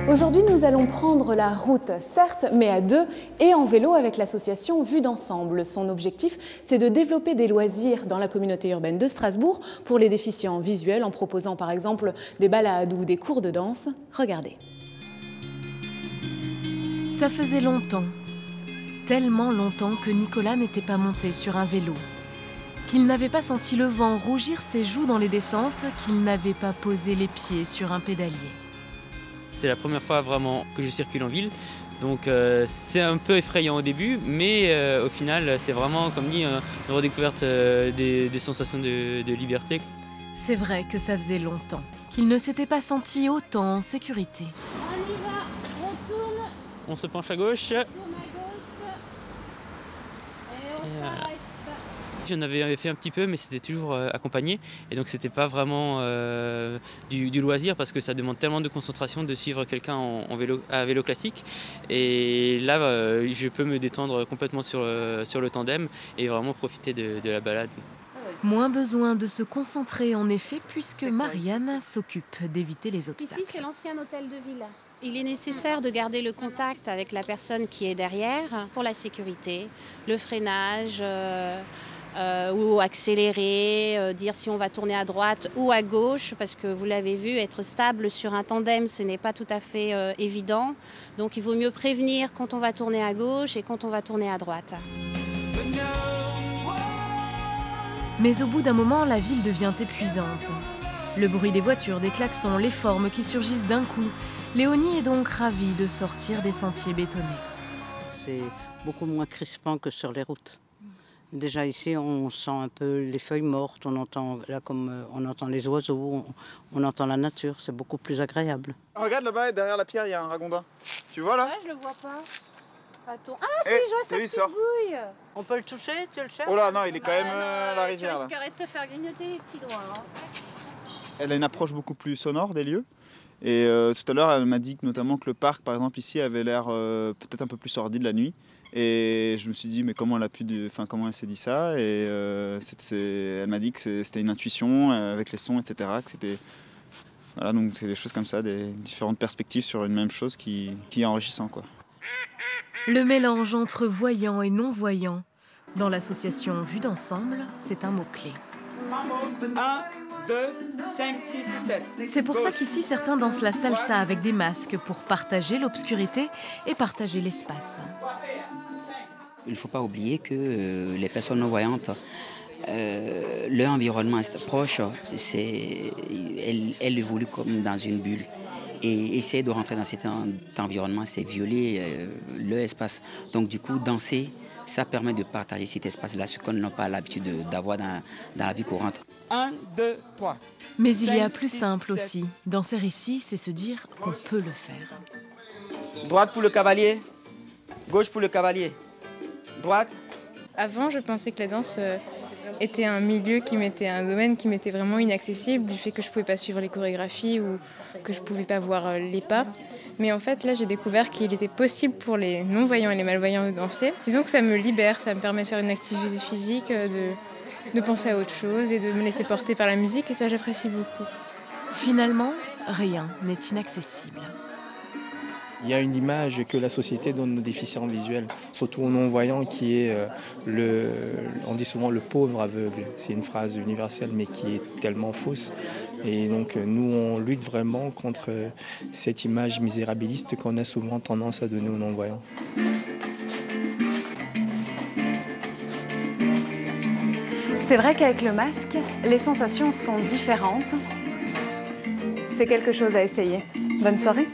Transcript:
Aujourd'hui, nous allons prendre la route, certes, mais à deux et en vélo avec l'association Vue d'Ensemble. Son objectif, c'est de développer des loisirs dans la communauté urbaine de Strasbourg pour les déficients visuels en proposant par exemple des balades ou des cours de danse. Regardez. Ça faisait longtemps, tellement longtemps que Nicolas n'était pas monté sur un vélo, qu'il n'avait pas senti le vent rougir ses joues dans les descentes, qu'il n'avait pas posé les pieds sur un pédalier. C'est la première fois vraiment que je circule en ville, donc c'est un peu effrayant au début, mais au final c'est vraiment, comme dit, une redécouverte des sensations de liberté. C'est vrai que ça faisait longtemps qu'il ne s'était pas senti autant en sécurité. On y va, on tourne. On se penche à gauche. On tourne à gauche. Et on s'arrête. J'en avais fait un petit peu, mais c'était toujours accompagné. Et donc c'était pas vraiment du loisir parce que ça demande tellement de concentration de suivre quelqu'un à vélo classique. Et là, je peux me détendre complètement sur le tandem et vraiment profiter de la balade. Moins besoin de se concentrer en effet, puisque Marianne s'occupe d'éviter les obstacles. Ici, c'est l'ancien hôtel de ville. Il est nécessaire de garder le contact avec la personne qui est derrière pour la sécurité, le freinage. Ou accélérer, dire si on va tourner à droite ou à gauche, parce que vous l'avez vu, être stable sur un tandem, ce n'est pas tout à fait évident. Donc il vaut mieux prévenir quand on va tourner à gauche et quand on va tourner à droite. Mais au bout d'un moment, la ville devient épuisante. Le bruit des voitures, des klaxons, les formes qui surgissent d'un coup. Léonie est donc ravie de sortir des sentiers bétonnés. C'est beaucoup moins crispant que sur les routes. Déjà ici, on sent un peu les feuilles mortes, on entend, là, comme on entend les oiseaux, on entend la nature, c'est beaucoup plus agréable. Regarde là-bas, derrière la pierre, il y a un ragondin. Tu vois là? Ouais, je le vois pas. Attends. Ah si, je vois sa petite bouille. On peut le toucher, tu le cherches? Oh là, non, il est quand même à la rivière. Tu risquerais de te faire grignoter les petits doigts. Hein. Elle a une approche beaucoup plus sonore des lieux. Et tout à l'heure, elle m'a dit que, notamment que le parc, par exemple, ici, avait l'air peut-être un peu plus sordide la nuit. Et je me suis dit, mais comment comment elle s'est dit ça? Et elle m'a dit que c'était une intuition avec les sons, etc. Que c'était, voilà, donc c'est des choses comme ça, des différentes perspectives sur une même chose qui est enrichissant, quoi. Le mélange entre voyant et non-voyant. Dans l'association Vue d'Ensemble, c'est un mot-clé. 1, 2, 5, 6, 7. C'est pour ça qu'ici, certains dansent la salsa avec des masques pour partager l'obscurité et partager l'espace. Il ne faut pas oublier que les personnes non-voyantes, leur environnement est proche, elle évolue comme dans une bulle. Et essayer de rentrer dans cet environnement, c'est violer leur espace. Donc du coup, danser, ça permet de partager cet espace-là, ce qu'on n'a pas l'habitude d'avoir dans la vie courante. 1, 2, 3. Mais il y a plus simple aussi. Danser ici, c'est se dire qu'on peut le faire. Droite pour le cavalier, gauche pour le cavalier. Droite. Avant, je pensais que la danse était un domaine qui m'était vraiment inaccessible, du fait que je ne pouvais pas suivre les chorégraphies ou que je ne pouvais pas voir les pas. Mais en fait, là, j'ai découvert qu'il était possible pour les non-voyants et les malvoyants de danser. Disons que ça me libère, ça me permet de faire une activité physique, de penser à autre chose et de me laisser porter par la musique, et ça, j'apprécie beaucoup. Finalement, rien n'est inaccessible. Il y a une image que la société donne aux déficients visuels, surtout aux non-voyants, qui est on dit souvent le pauvre aveugle. C'est une phrase universelle mais qui est tellement fausse. Et donc nous, on lutte vraiment contre cette image misérabiliste qu'on a souvent tendance à donner aux non-voyants. C'est vrai qu'avec le masque, les sensations sont différentes. C'est quelque chose à essayer. Bonne soirée.